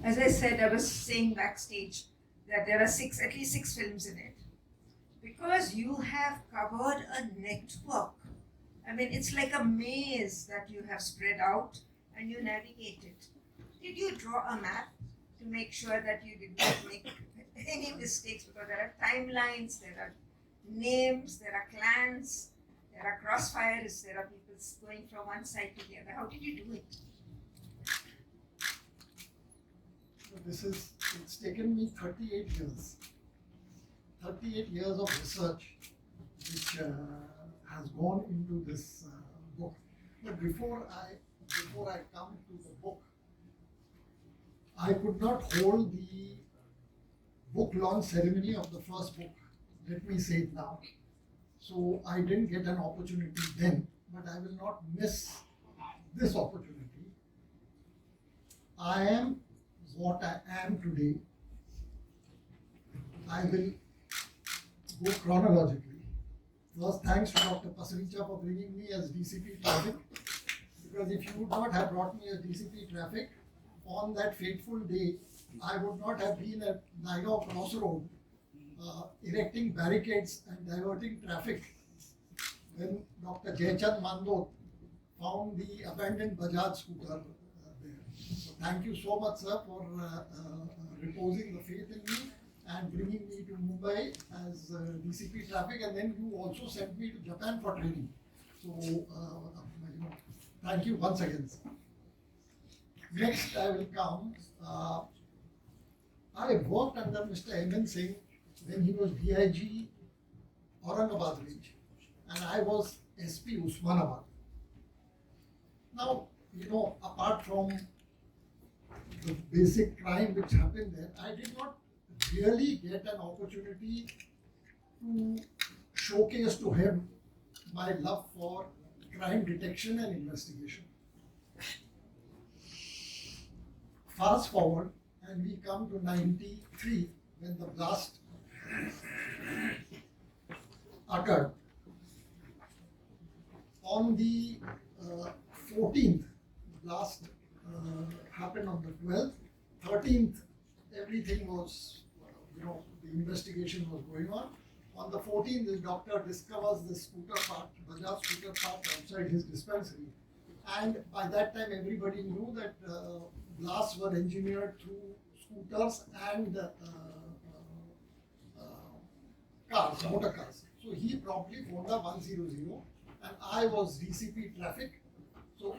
As I said, I was saying backstage that there are at least six films in it. Because you have covered a network. I mean, it's like a maze that you have spread out and you navigate it. Did you draw a map to make sure that you did not make any mistakes? Because there are timelines, there are names, there are clans, there are crossfires, there are people going from one side to the other. How did you do it? It's taken me 38 years. 38 years of research which has gone into this book. But before I come to the book, I could not hold the book launch ceremony of the first book. Let me say it now. So I didn't get an opportunity then, but I will not miss this opportunity. I am what I am today. I will go chronologically. First, thanks to Dr. Pasricha for bringing me as DCP Traffic, because if you would not have brought me as DCP Traffic, on that fateful day, I would not have been at Naigaon Crossroad erecting barricades and diverting traffic when Dr. Jaychand Mandot found the abandoned Bajaj scooter there. So thank you so much, sir, for reposing the faith in me and bringing me to Mumbai as DCP Traffic, and then you also sent me to Japan for training. So thank you once again, sir. Next, I will come. I worked under Mr. M.N. Singh when he was DIG Aurangabad Range, and I was SP Usmanabad. Now, apart from the basic crime which happened there, I did not really get an opportunity to showcase to him my love for crime detection and investigation. Fast forward, and we come to 93 when the blast occurred. On the 14th, the blast happened on the 12th. 13th, everything was, the investigation was going on. On the 14th, the doctor discovers the scooter part, Bajaj scooter part outside his dispensary. And by that time, everybody knew that blasts were engineered through scooters and cars, motor cars. So he promptly phoned up 100, and I was DCP Traffic. So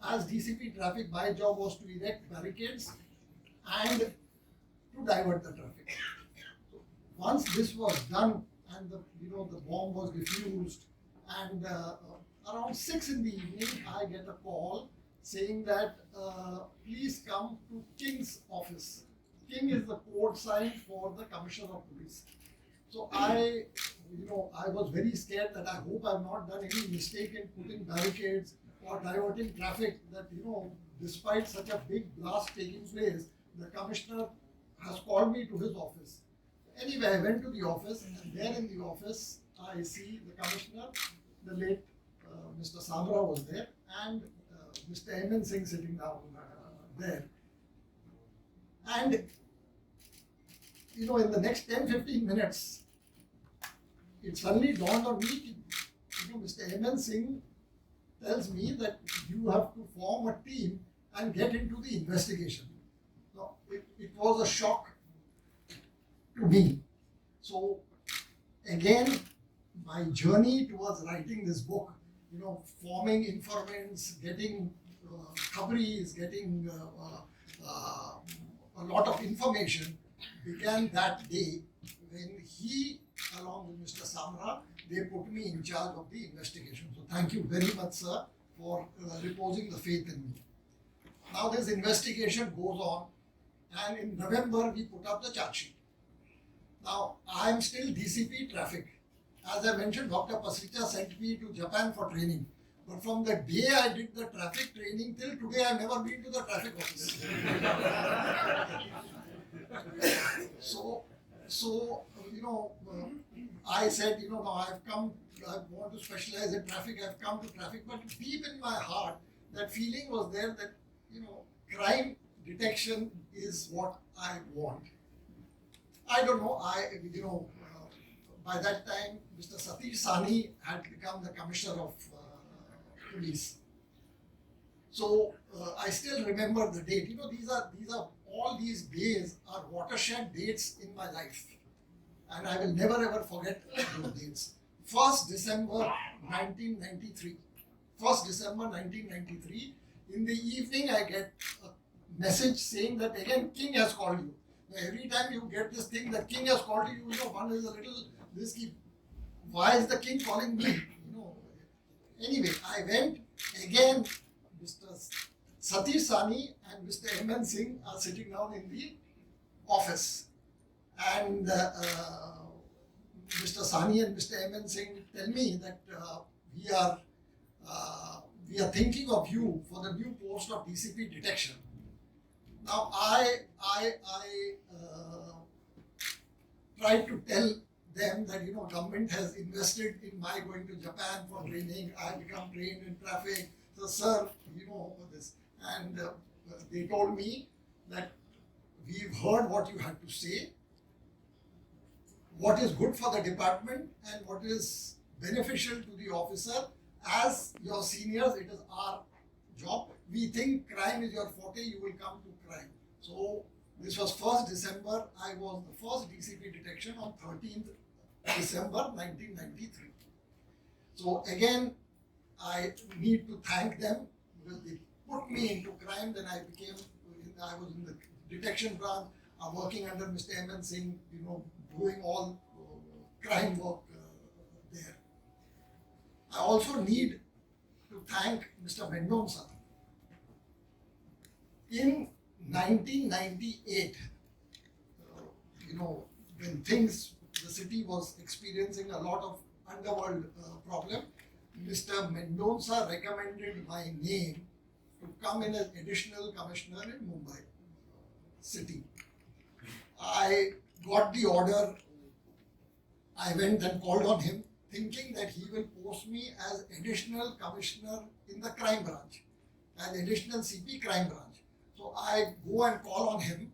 as DCP Traffic, my job was to erect barricades and to divert the traffic. So once this was done and the bomb was defused, and around 6 in the evening, I get a call saying that please come to King's office. King is the code sign for the Commissioner of Police. So I was very scared that I hope I've not done any mistake in putting barricades or diverting traffic, that, despite such a big blast taking place, the Commissioner has called me to his office. Anyway, I went to the office, and there in the office, I see the Commissioner, the late Mr. Samra was there, and Mr. M.N. Singh sitting down there. And, in the next 10-15 minutes, it suddenly dawned on me, Mr. M.N. Singh tells me that you have to form a team and get into the investigation. So it was a shock to me. So again, my journey towards writing this book, forming informants, getting khabris, getting a lot of information, began that day when he, along with Mr. Samra, they put me in charge of the investigation. So thank you very much, sir, for reposing the faith in me. Now this investigation goes on, and in November we put up the charge sheet. Now I am still DCP Traffic. As I mentioned, Dr. Pasricha sent me to Japan for training. But from the day I did the traffic training till today, I've never been to the traffic office. So I said, now I want to specialize in traffic, I've come to traffic. But deep in my heart, that feeling was there that, crime detection is what I want. I don't know, by that time, Mr. Satish Sahni had become the commissioner of police. So I still remember the date. These are all these days are watershed dates in my life, and I will never ever forget those dates. 1st December 1993. 1st December 1993. In the evening, I get a message saying that again King has called you. Now, every time you get this thing that King has called you, one is a little risky. Why is the King calling me? Anyway, I went again. Mr. Satish Sahni and Mr. M.N. Singh are sitting down in the office, and Mr. Sahni and Mr. M.N. Singh tell me that we are thinking of you for the new post of DCP detection. Now I tried to tell them that government has invested in my going to Japan for training. I become trained in traffic. So sir, this, and they told me that we've heard what you had to say, what is good for the department and what is beneficial to the officer. As your seniors, it is our job. We think crime is your forte, you will come to crime. So this was 1st December. I was the first DCP detection on 13th December 1993. So again, I need to thank them because they put me into crime. Then I was in the detection branch, working under Mr. M.N. Singh, doing all crime work there. I also need to thank Mr. Mendonca. In 1998, when the city was experiencing a lot of underworld problem, Mr. Mendonca recommended my name to come in as additional commissioner in Mumbai city. I got the order. I went and called on him, thinking that he will post me as additional commissioner in the crime branch, as additional CP crime branch. So I go and call on him,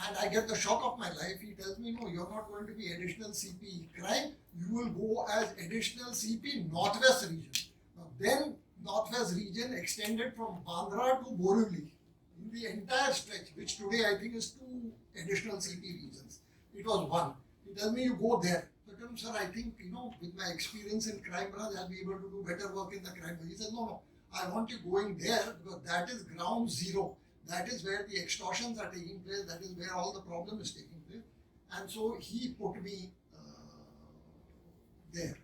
and I get the shock of my life. He tells me, no, you're not going to be additional CP crime. You will go as additional CP Northwest region. Now then, Northwest region extended from Bandra to Borivali in the entire stretch, which today I think is 2 additional CP regions. It was 1. He tells me, you go there. So I tell him, sir, I think, with my experience in crime branch, I'll be able to do better work in the crime branch. He says, no, I want you going there because that is ground zero. That is where the extortions are taking place. That is where all the problem is taking place. And so he put me there.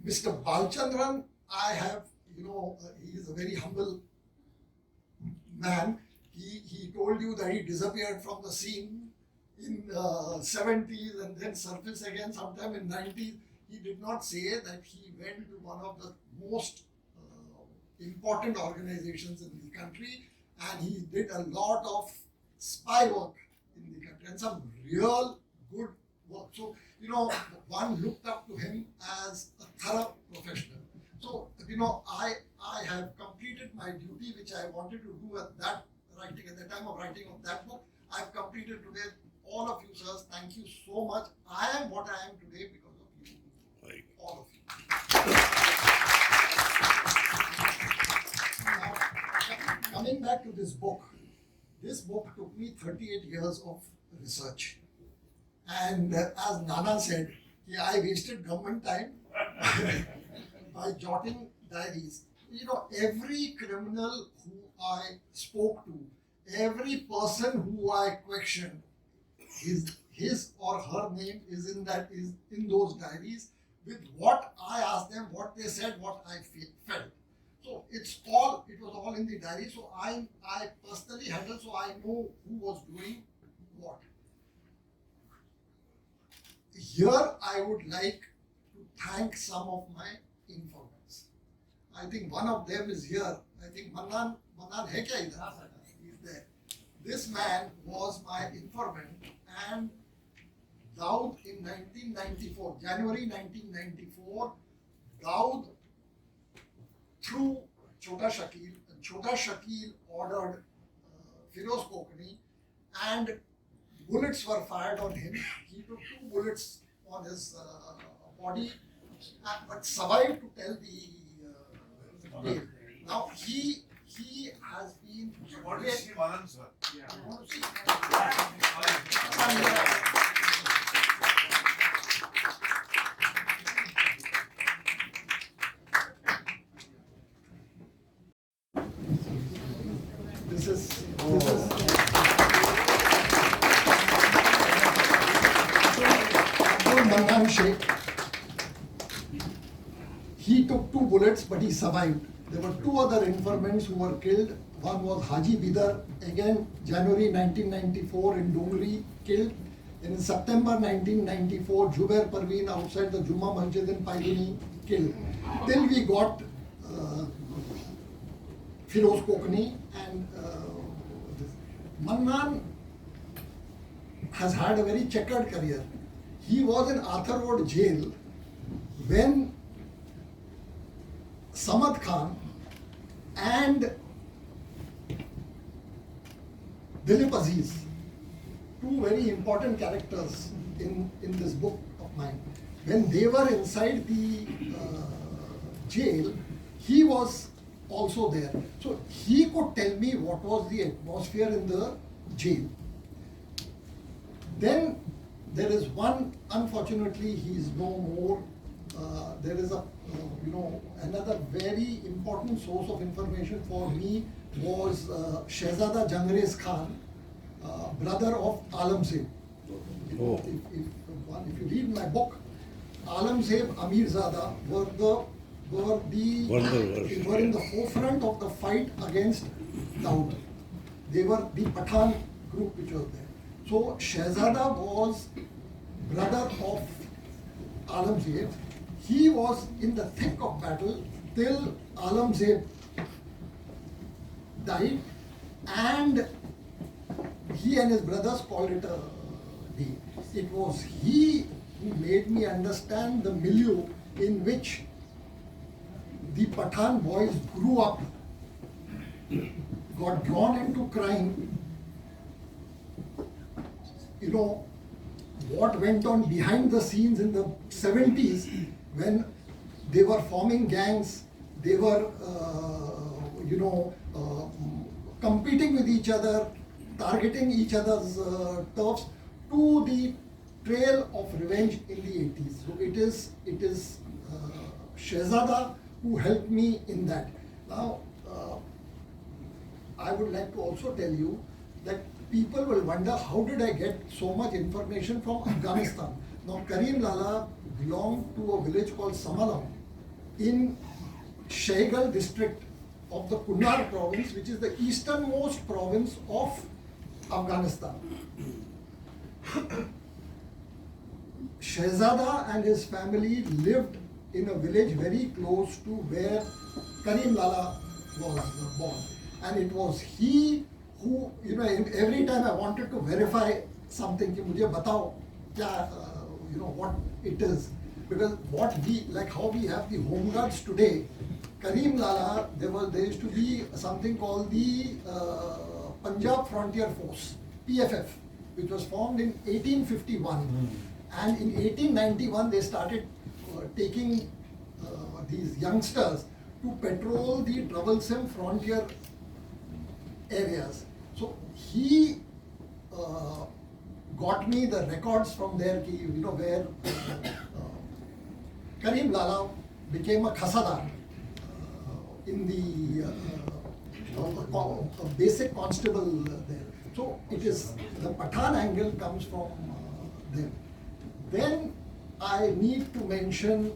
Mr. Balchandran, I have, he is a very humble man. He told you that he disappeared from the scene in 70s and then surfaced again sometime in 90s. He did not say that he went to one of the most important organizations in the country, and he did a lot of spy work in the country and some real good work. So, one looked up to him as a thorough professional. So, I have completed my duty, which I wanted to do at the time of writing of that book. I've completed today. All of you, sirs, thank you so much. I am what I am today because of you. Right. All of you. Now, coming back to this book took me 38 years of research. And as Nana said, I wasted government time by jotting diaries. Every criminal who I spoke to, every person who I questioned, his or her name is in those diaries with what I asked them, what they said, what I felt. So it was all in the diary. So I personally handled, so I know who was doing what. Here I would like to thank some of my informants. I think one of them is here. I think Manan hai kya idhar? He's there. This man was my informant, and Daud in 1994, January 1994, Daud through Chota Shakil, and Chota Shakil ordered Firoz Kokani, and bullets were fired on him. He took 2 bullets on his body, but survived to tell the tale. Now he has been. What is he, Manan, sir? You want to see? This is Mannan Sheikh. He took 2 bullets, but he survived. There were 2 other informants who were killed. One was Haji Bidar, again January 1994 in Dongri, killed. And in September 1994, Jubair Parveen outside the Juma Masjid in Paiguni, killed. Till we got Firoz Kokani, and Mannan has had a very checkered career. He was in Underworld jail when Samad Khan and Dilip Aziz, 2 very important characters in this book of mine, when they were inside the jail, he was also there. So he could tell me what was the atmosphere in the jail. Then there is one, unfortunately he is no more. There is a another very important source of information for me was Shehzada Jangrez Khan, brother of Alamzeb. If you read my book, Alamzeb Amirzada were in the forefront of the fight against Dawood. They were the Pathan group which was there. So Shehzada was brother of Alamzeb. He was in the thick of battle till Alamzeb died, and he and his brothers called it a day. It was he who made me understand the milieu in which the Pathan boys grew up, got drawn into crime. What went on behind the scenes in the 70s when they were forming gangs, they were, competing with each other, targeting each other's turfs, to the trail of revenge in the 80s. So it is Shehzada who helped me in that. Now, I would like to also tell you that people will wonder, how did I get so much information from Afghanistan? Now, Karim Lala belonged to a village called Samalam in Shaigal district of the Kunar province, which is the easternmost province of Afghanistan. Shehzada and his family lived in a village very close to where Karim Lala was born. And it was he who, every time I wanted to verify something, कि मुझे बताओ क्या, what it is. Because how we have the home guards today, Karim Lala, there used to be something called the Punjab Frontier Force, PFF, which was formed in 1851. And in 1891, they started taking these youngsters to patrol the troublesome frontier areas. So he got me the records from there, where Karim Lala became a khasadar in the basic constable there. So it is, the Pathan angle comes from there. Then I need to mention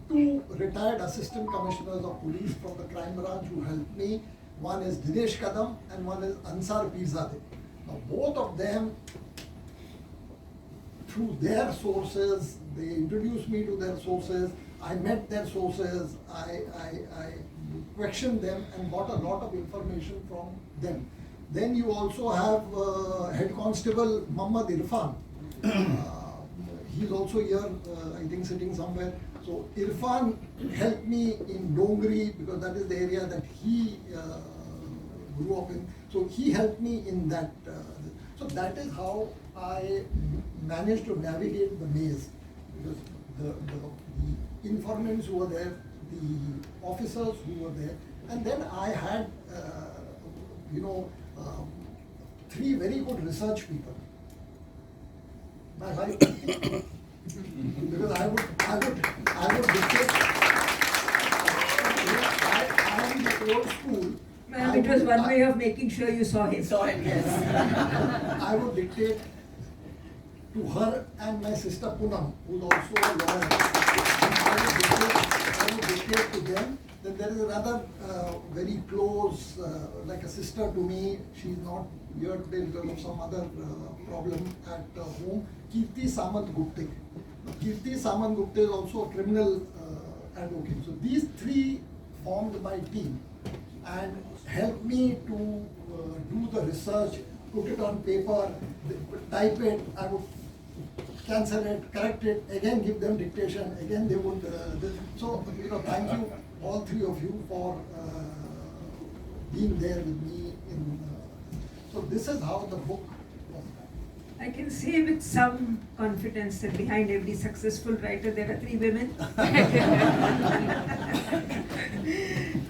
2 retired assistant commissioners of police from the crime branch who helped me. One is Dinesh Kadam and one is Ansar Pirzadeh. Now both of them, through their sources, they introduced me to their sources, I met their sources, I questioned them and got a lot of information from them. Then you also have Head Constable Muhammad Irfan. He's also here, I think sitting somewhere. So Irfan helped me in Dongri because that is the area that he grew up in. So he helped me in that. So that is how I managed to navigate the maze, because the informants who were there, the officers who were there, and then I had, three very good research people. My wife, because I would dictate. I am the old school. Ma'am, it was one way of making sure you saw him. Saw him, yes. I would dictate to her and my sister Poonam, who is also a lawyer. I would dictate to them. Then there is another very close, like a sister to me. She's not here today because of some other problem at home. Kirti Samant Gupte. Kirti Samant Gupte is also a criminal advocate. So these three formed my team and helped me to do the research, put it on paper, type it. I would cancel it, correct it, again give them dictation, again they would. So thank you all three of you for being there with me. So this is how the book was. I can say with some confidence that behind every successful writer there are three women.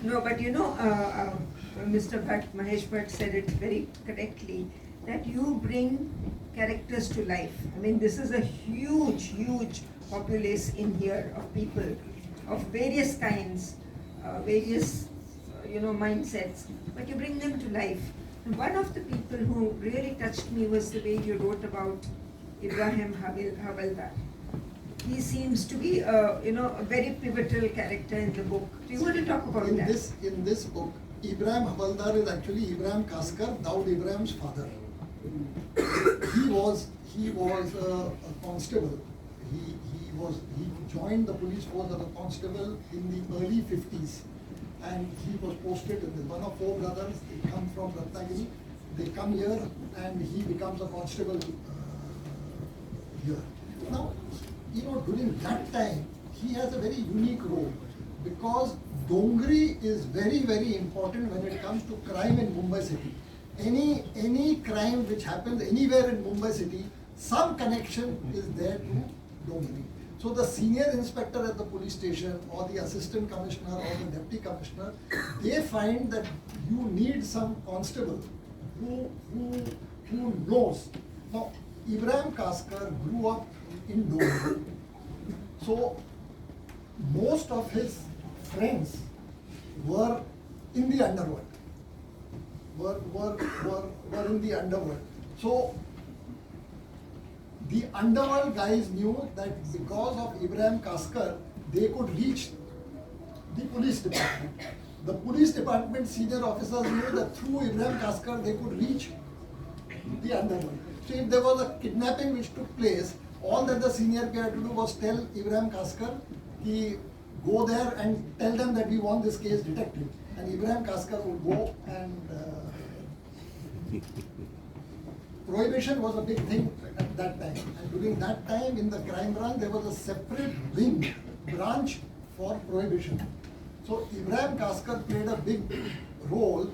No, but Mr. Bhatt, Mahesh Bhatt said it very correctly, that you bring characters to life. I mean, this is a huge, huge populace in here of people of various kinds, various, mindsets, but you bring them to life. And one of the people who really touched me was the way you wrote about Ibrahim Havildar. He seems to be, a very pivotal character in the book. Do you want to talk about that? In this book, Ibrahim Havildar is actually Ibrahim Kaskar, Daud Ibrahim's father. He was a constable. He joined the police force as a constable in the early 50s, and he was posted in one of four brothers. They come from Ratnagiri. They come here, and he becomes a constable here. Now, during that time, he has a very unique role, because Dongri is very, very important when it comes to crime in Mumbai city. Any crime which happens anywhere in Mumbai city, some connection is there to Dongri. So the senior inspector at the police station, or the assistant commissioner, or the deputy commissioner, they find that you need some constable who knows. Now, Ibrahim Kaskar grew up in Dongri. So most of his friends were in the underworld. Were in the underworld. So the underworld guys knew that because of Ibrahim Kaskar, they could reach the police department. The police department senior officers knew that through Ibrahim Kaskar they could reach the underworld. So if there was a kidnapping which took place, all that the senior guy had to do was tell Ibrahim Kaskar, go there and tell them that we want this case detected. And Ibrahim Kaskar would go and prohibition was a big thing at that time. And during that time in the crime branch, there was a separate branch for prohibition. So Ibrahim Kaskar played a big role.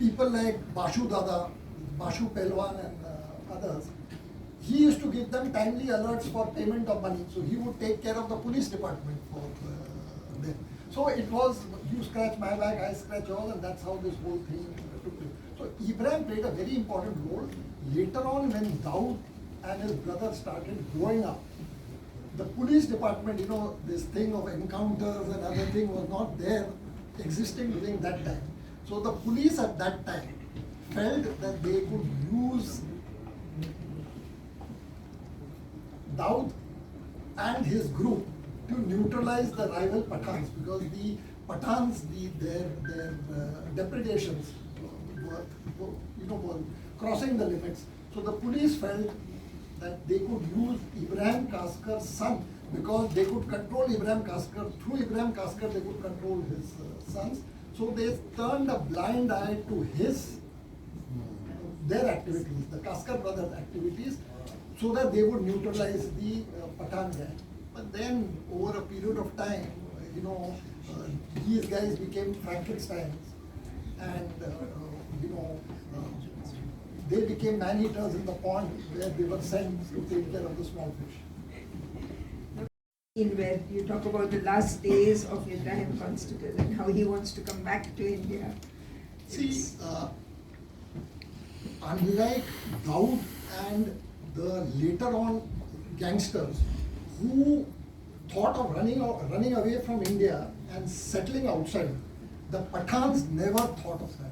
People like Bashu Dada, Bashu Pelwan and others, he used to give them timely alerts for payment of money. So he would take care of the police department for them. So it was, you scratch my back, I scratch yours, and that's how this whole thing took place. So Ibrahim played a very important role. Later on, when Daud and his brother started growing up, the police department, this thing of encounters and other thing was not there, existing during that time. So the police at that time felt that they could use Daud and his group to neutralize the rival Pathans, because the Pathans, their depredations were crossing the limits. So the police felt that they could use Ibrahim Kaskar's son, because they could control Ibrahim Kaskar. Through Ibrahim Kaskar, they could control his sons. So they turned a blind eye to their activities, the Kaskar brothers' activities, so that they would neutralize the Pathan gang. But then, over a period of time, these guys became Frankensteins, and they became man-eaters in the pond where they were sent to take care of the small fish. In where you talk about the last days of Ibrahim Constable and how he wants to come back to India. See, unlike Daud and the later on gangsters who thought of running away from India and settling outside, the Pathans never thought of that.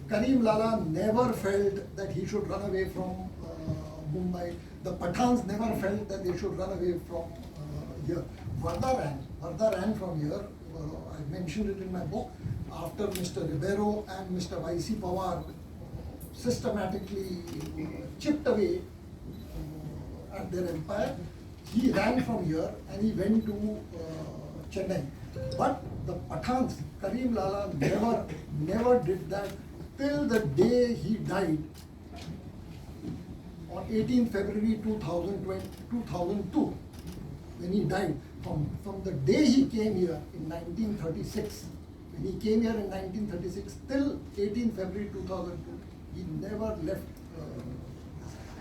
Karim Lala never felt that he should run away from Mumbai. The Pathans never felt that they should run away from here. Varda ran from here. I mentioned it in my book. After Mr. Ribeiro and Mr. Y.C. Pawar systematically chipped away at their empire, he ran from here and he went to Chennai. But the Pathans, Karim Lala never did that till the day he died on 18 February 2002, when he died. From the day he came here in 1936, when he came here in 1936 till 18 February 2002, he never left.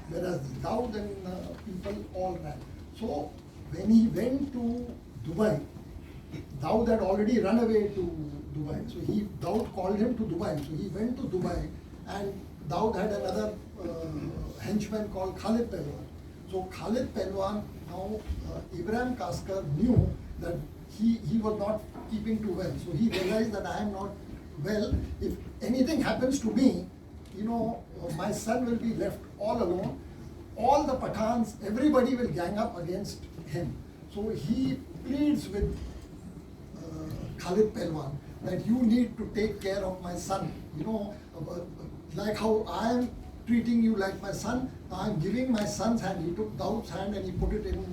Whereas Daud and people all ran. So when he went to Dubai, Daud had already run away to Dubai. So Daud called him to Dubai. So he went to Dubai, and Daud had another henchman called Khalid Pelwan. So Khalid Pelwan, now Ibrahim Kaskar knew that he was not keeping too well. So he realized that I am not well. If anything happens to me, my son will be left all alone. All the Pathans, everybody will gang up against him. So he pleads with Khalid Pelwan that you need to take care of my son. Like how I am treating you like my son, I am giving my son's hand. He took Daud's hand and he put it in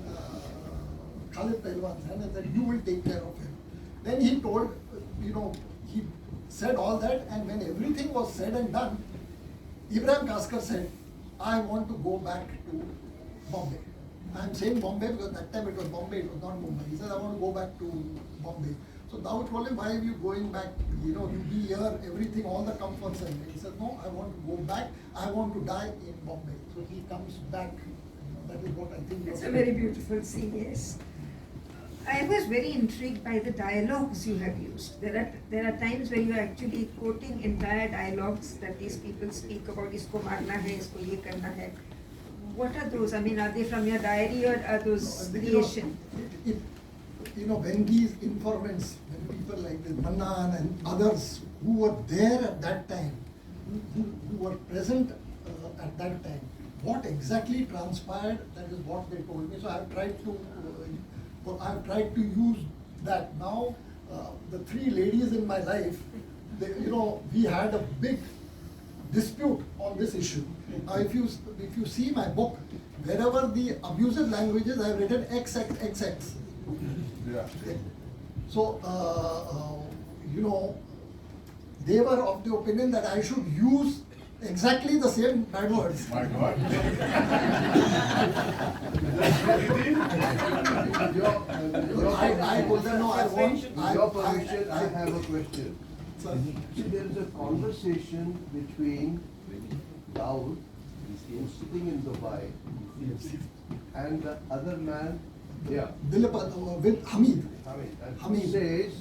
Khalid Pelwan's hand and said, you will take care of him. Then he told, he said all that, and when everything was said and done, Ibrahim Kaskar said, I want to go back to Bombay. I am saying Bombay because that time it was Bombay, it was not Mumbai. He said, I want to go back to Bombay. So Daud told him, why are you going back? You be here, everything, all the comforts. And he said, no, I want to go back. I want to die in Bombay. So he comes back. That is what I think. It's a very beautiful scene, yes. I was very intrigued by the dialogues you have used. There are times where you are actually quoting entire dialogues that these people speak about. Isko marna hai, isko ye karna hai. What are those? I mean, are they from your diary or are those creation? When these informants, when people like this, Mannan and others who were there at that time, who were present at that time, what exactly transpired, that is what they told me. So I have tried to use that. Now, the three ladies in my life, we had a big dispute on this issue. If you see my book, wherever the abusive languages, I have written XX. Yeah. So, they were of the opinion that I should use exactly the same bad words. My God. I told them, no, I want. With your permission, I have a question. See, there is a conversation between Daud, who's sitting in Dubai, and the other man, with Hamid. and he Hamid. says,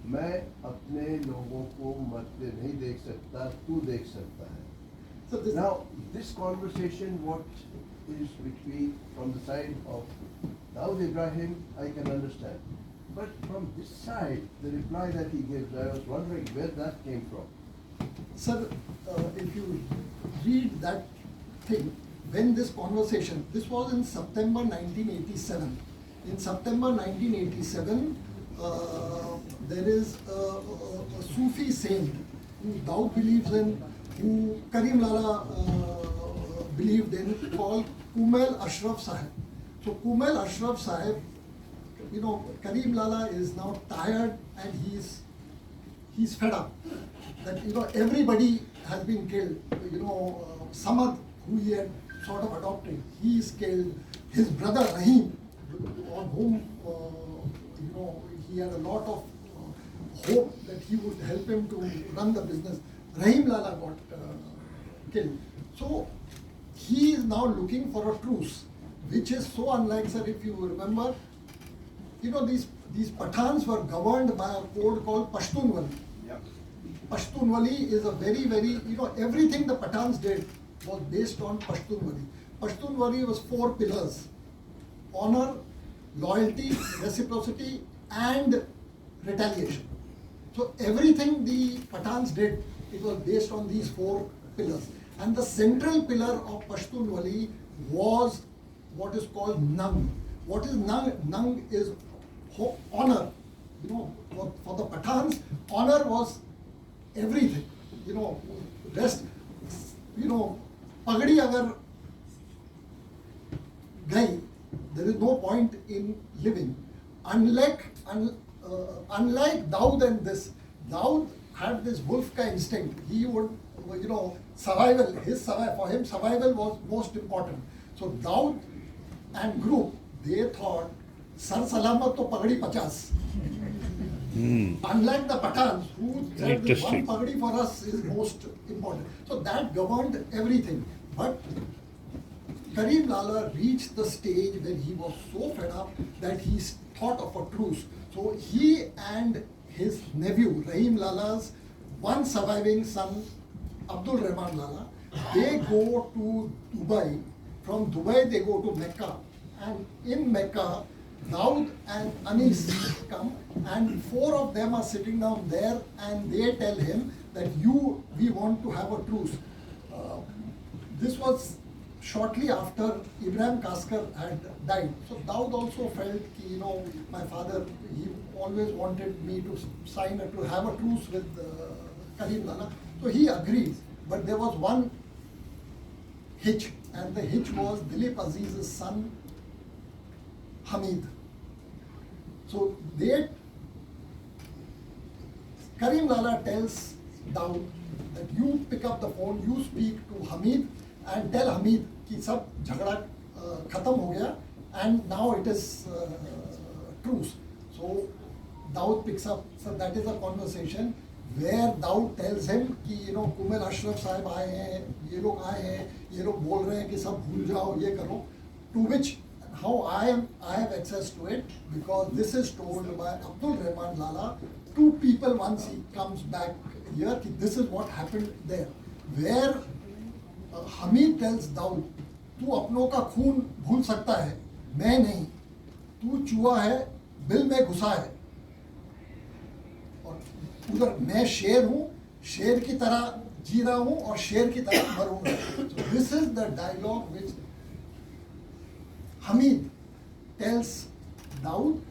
मैं अपने लोगों को मरते नहीं देख सकता, तू देख सकता है. So this, Now, this conversation, what is between, from the side of Daud Ibrahim, I can understand. But from this side, the reply that he gives, I was wondering where that came from. sir, if you read that thing, when this conversation, this was in September 1987. In September 1987, there is a Sufi saint who Daud believes in, who Karim Lala believed in, called Kumail Ashraf Sahib. So Kumail Ashraf Sahib, Karim Lala is now tired and he's fed up. That everybody has been killed. Samad, who he had sort of adopted, he is killed. His brother Rahim, on whom he had a lot of hoped that he would help him to run the business. Rahim Lala got killed. So he is now looking for a truce, which is so unlike, sir, if you remember, you know, these Pathans were governed by a code called Pashtunwali. Yep. Pashtunwali is a very, you know, everything the Pathans did was based on Pashtunwali. Pashtunwali was 4 pillars: honor, loyalty, reciprocity, and retaliation. So everything the Pathans did, it was based on these 4 pillars. And the central pillar of Pashtunwali was what is called Nang. What is Nang? Nang is honor. You know, for the Pathans, honor was everything. You know, rest, you know, pagadi agar gai, there is no point in living. Unlike Daud and this, Daud had this wolf ka instinct. He would, you know, survival, for him survival was most important. So Daud and group, they thought, Sar Salamat to Pagadi 50. Unlike the Pathans, who said that one Pagadi for us is most important. So that governed everything. But Karim Lala reached the stage where he was so fed up that he thought of a truce. So he and his nephew, Rahim Lala's one surviving son, Abdul Rahman Lala, they go to Dubai. From Dubai they go to Mecca. And in Mecca, Daud and Anis come, and 4 of them are sitting down there, and they tell him that we want to have a truce. This was shortly after Ibrahim Kaskar had died. So Daud also felt, you know, my father, he always wanted me to have a truce with Karim Lala. So he agreed. But there was one hitch, and the hitch was Dilip Aziz's son, Hamid. So Karim Lala tells Daud that you pick up the phone, you speak to Hamid and tell Hamid कि सब झगड़ा खत्म हो गया and now it is truce. So Daud picks up, so that is a conversation where Daud tells him कि you know Kumer Ashraf साहब आए हैं, ये लोग आए हैं, ये लोग बोल रहे हैं कि सब भूल जाओ, ये करो. To which how I have access to it because this is told by Abdul Rahman Lala to people once he comes back here. कि this is what happened there, where Hamid tells Daud, तू अपनों का खून भूल सकता है, मैं नहीं. तू चूहा है, बिल में घुसा है. और उधर मैं शेर हूँ, शेर की तरह जी रहा हूँ और शेर की तरह मरूंगा. So this is the dialogue which Hamid tells Daud,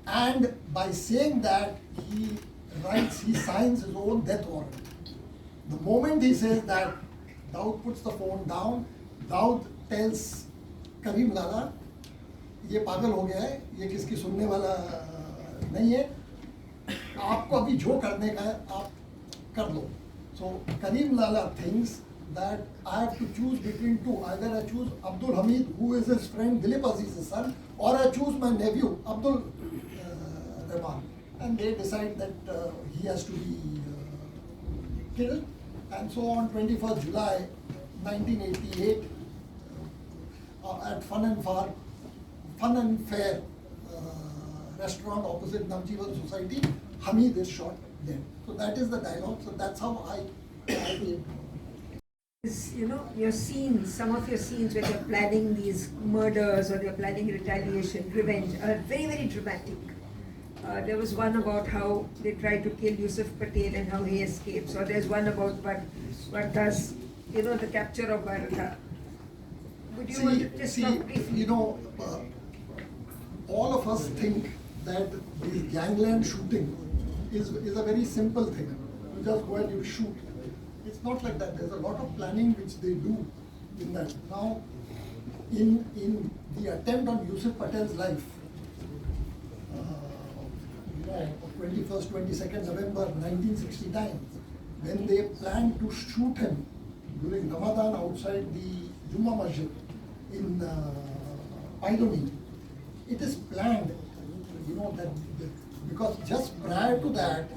and by saying that he signs his own death warrant. The moment he says that, Daud puts the phone down. Daud tells Karim Lala, ये पागल हो गया है, ये किसकी सुनने वाला नहीं है, आपको अभी जो करने का है आप कर दो. So Karim Lala thinks that I have to choose between 2. Either I choose Abdul Hamid, who is his friend Dilip Aziz's son, or I choose my nephew Abdul Rahman. And they decide that he has to be killed. And so on 21st July 1988, at Fun and Fair restaurant opposite Navjeevan Society, Hamid is shot dead. So that is the dialogue. So that's how I came to know. You know, your scenes, some of your scenes when you're planning these murders or you're planning retaliation, revenge, are very, very dramatic. There was one about how they tried to kill Yusuf Patel and how he escapes, or there's one about Bhatt's, you know, the capture of Bharata. Would you want to just talk briefly? You know, all of us think that this gangland shooting is a very simple thing. You just go and you shoot. It's not like that. There's a lot of planning which they do in that. Now, in the attempt on Yusuf Patel's life, 21st, 22nd November 1969, when they planned to shoot him during Ramadan outside the Jummah Masjid in Paidoni, it is planned, you know, that because just prior to that,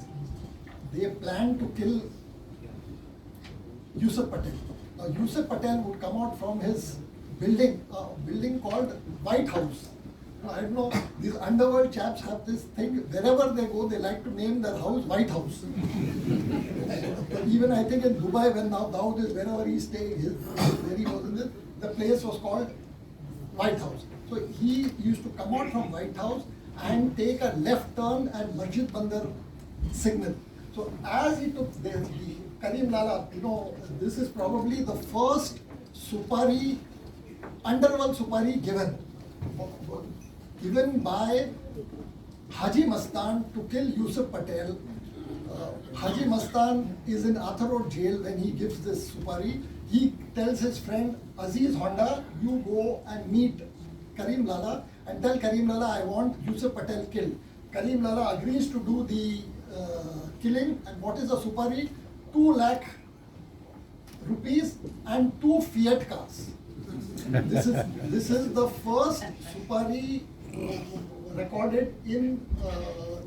they planned to kill Yusuf Patel. Now Yusuf Patel would come out from his building, building called White House. I don't know, these underworld chaps have this thing, wherever they go, they like to name their house White House. Even I think in Dubai, when now Dawood is wherever he's staying, where he was in this, the place was called White House. So he used to come out from White House and take a left turn at Masjid Bandar signal. So as he took the Karim Lala, you know, this is probably the first supari, underworld supari given by Haji Mastan to kill Yusuf Patel. Haji Mastan is in Arthur Road jail when he gives this supari. He tells his friend Aziz Honda, you go and meet Karim Lala and tell Karim Lala I want Yusuf Patel killed. Karim Lala agrees to do the killing, and what is the supari? 2 lakh rupees and 2 Fiat cars. This is the first supari recorded in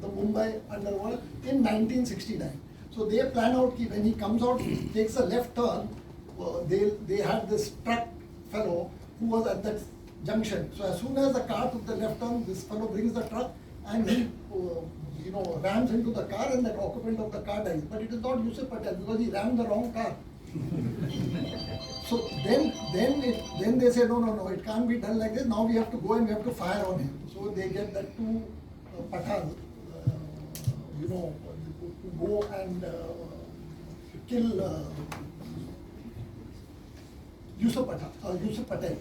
the Mumbai underworld in 1969. So they plan out when he comes out, he takes a left turn. They had this truck fellow who was at that junction. So as soon as the car took the left turn, this fellow brings the truck and he rams into the car, and that occupant of the car dies. But it is not Yusuf Patel because he rammed the wrong car. So then they say, no, it can't be done like this. Now we have to go and we have to fire on him. So they get that 2 Pathans, to go and kill Yusuf Patel.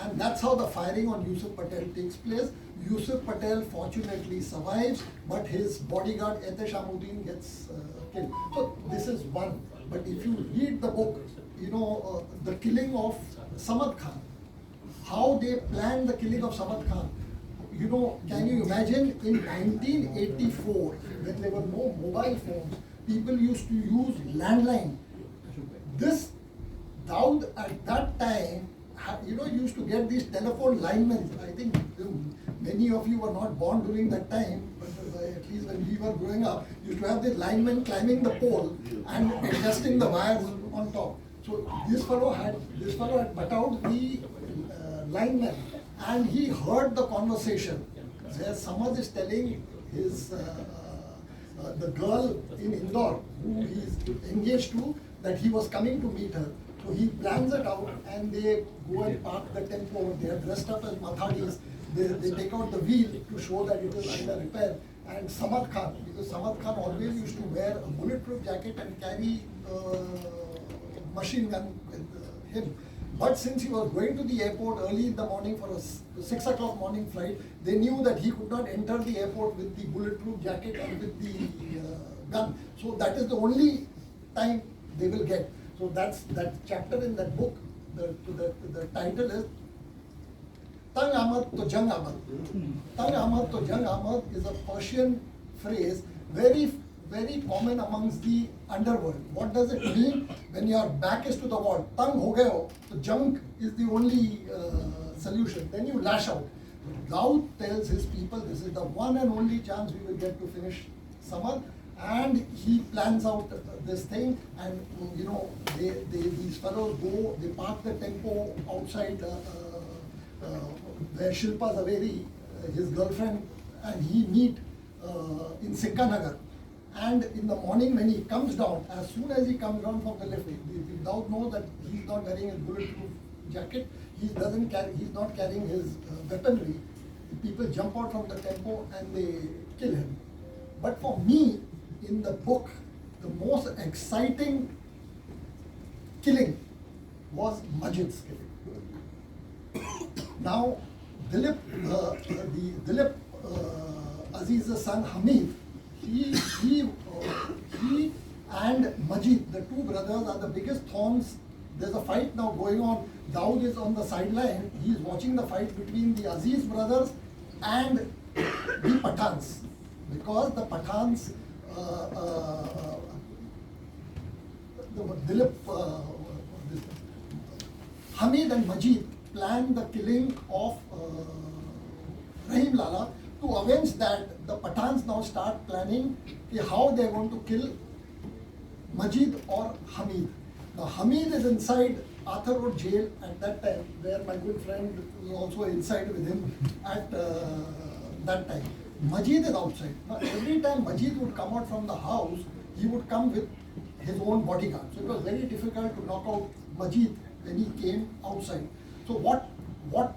And that's how the firing on Yusuf Patel takes place. Yusuf Patel fortunately survives, but his bodyguard Shamuddin gets killed. So this is one. But if you read the book, the killing of Samad Khan, how they planned the killing of Samad Khan. Can you imagine in 1984, when there were no mobile phones, people used to use landline. This Dawood at that time, used to get these telephone linemen. I think many of you were not born during that time, but at least when we were growing up, used to have the linemen climbing the pole and adjusting the wires on top. So this fellow had put out the lineman, and he heard the conversation where Samad is telling his the girl in Indore who he is engaged to that he was coming to meet her. So he plans it out, and they go and park the tempo. They are dressed up as Mathadis. They take out the wheel to show that it is under repair. And Samad Khan, because Samad Khan always used to wear a bulletproof jacket and carry a machine gun with him. But since he was going to the airport early in the morning for a 6 o'clock morning flight, they knew that he could not enter the airport with the bulletproof jacket and with the gun. So that is the only time they will get. So that's that chapter in that book. The title is Tang Ahmad to Jang Ahmad. Tang Ahmad to Jang Ahmad is a Persian phrase, very, very common amongst the underworld. What does it mean? When your back is to the wall, Tang ho gayo, so junk is the only solution. Then you lash out. Dawood tells his people, this is the one and only chance we will get to finish Samad. And he plans out this thing, and these fellows go, they park the tempo outside where Shilpa Zaveri, his girlfriend, and he meet in Sikkanagar. And in the morning when he comes down, as soon as he comes down from the lift, Dawood knows that he's not wearing his bulletproof jacket, he's not carrying his weaponry. The people jump out from the tempo and they kill him. But for me, in the book, the most exciting killing was Majid's killing. Now, Dilip Aziz's son Hamid, he and Majid, the 2 brothers, are the biggest thorns. There's a fight now going on. Dawood is on the sideline. He is watching the fight between the Aziz brothers and the Pathans, because the Pathans. Hamid and Majid planned the killing of Rahim Lala. To avenge that, the Pathans now start planning how they are going to kill Majid or Hamid. Now Hamid is inside Arthur Road jail at that time, where my good friend was also inside with him at that time. Majid is outside. Now every time Majid would come out from the house, he would come with his own bodyguard. So it was very difficult to knock out Majid when he came outside. So what the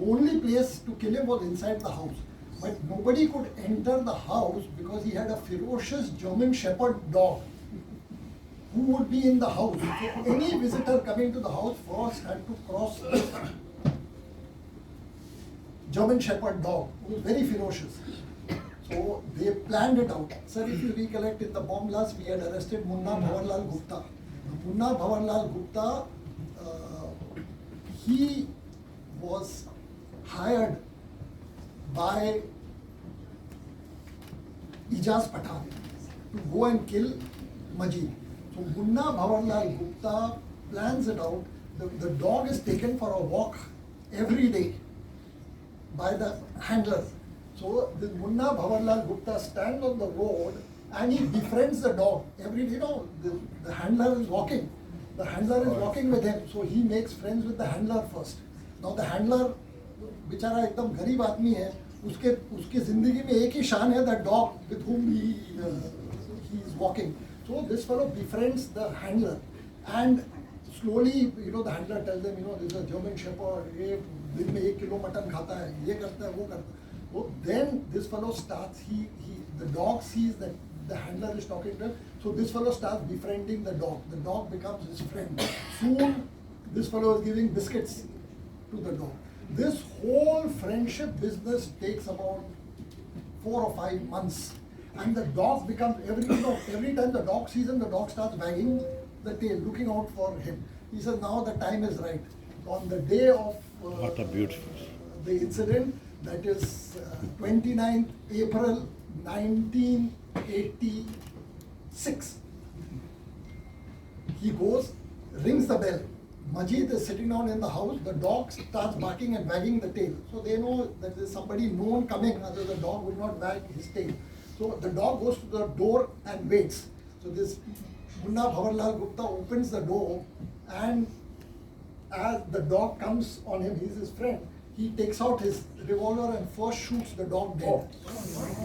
only place to kill him was inside the house. But nobody could enter the house because he had a ferocious German Shepherd dog who would be in the house. So any visitor coming to the house first had to cross this German Shepherd dog, who was very ferocious. So they planned it out. Sir, if you recollect, in the bomb blast, we had arrested Munna Bhawarlal Gupta. Munna Bhawarlal Gupta, he was hired by Ijaz Pathan to go and kill Majid. So Munna Bhawarlal Gupta plans it out. The dog is taken for a walk every day by the handler. So this Munna Bhawarlal Gupta stands on the road and he befriends the dog. Every day, the handler is walking. The handler is walking with him. So he makes friends with the handler first. Now the handler, बेचारा एकदम गरीब आदमी है, उसके जिंदगी में एक ही शान है, that dog with whom he is walking. So this fellow befriends the handler, and slowly, the handler tells them, this is a German Shepherd, ये दिन में 1 किलो मटन खाता है, ये करता है, वो करता है. So then this fellow starts, the dog sees that the handler is talking to him, so this fellow starts befriending the dog. The dog becomes his friend. Soon this fellow is giving biscuits to the dog. This whole friendship business takes about 4 or 5 months. And the dog becomes, every time the dog sees him, the dog starts wagging the tail, looking out for him. He says, now the time is right. On the day of What a beautiful. The incident, that is 29th April 1986. He goes, rings the bell. Majid is sitting down in the house, the dog starts barking and wagging the tail. So they know that there is somebody known coming, otherwise the dog would not wag his tail. So the dog goes to the door and waits. So this Munna Bhawarlal Gupta opens the door, and as the dog comes on him, he's his friend, he takes out his revolver and first shoots the dog dead.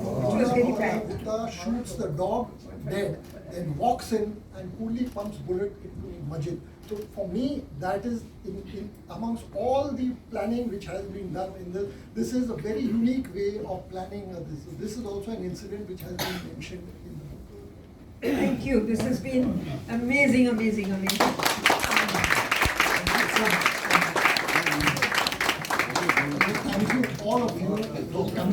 Munna Bhawarlal Gupta shoots the dog dead, then walks in and coolly pumps bullet into Majid. So for me, that is in amongst all the planning which has been done in this is a very unique way of planning this. So this is also an incident which has been mentioned in the book. Thank you. This has been amazing, amazing, amazing. Thank you all of you for coming.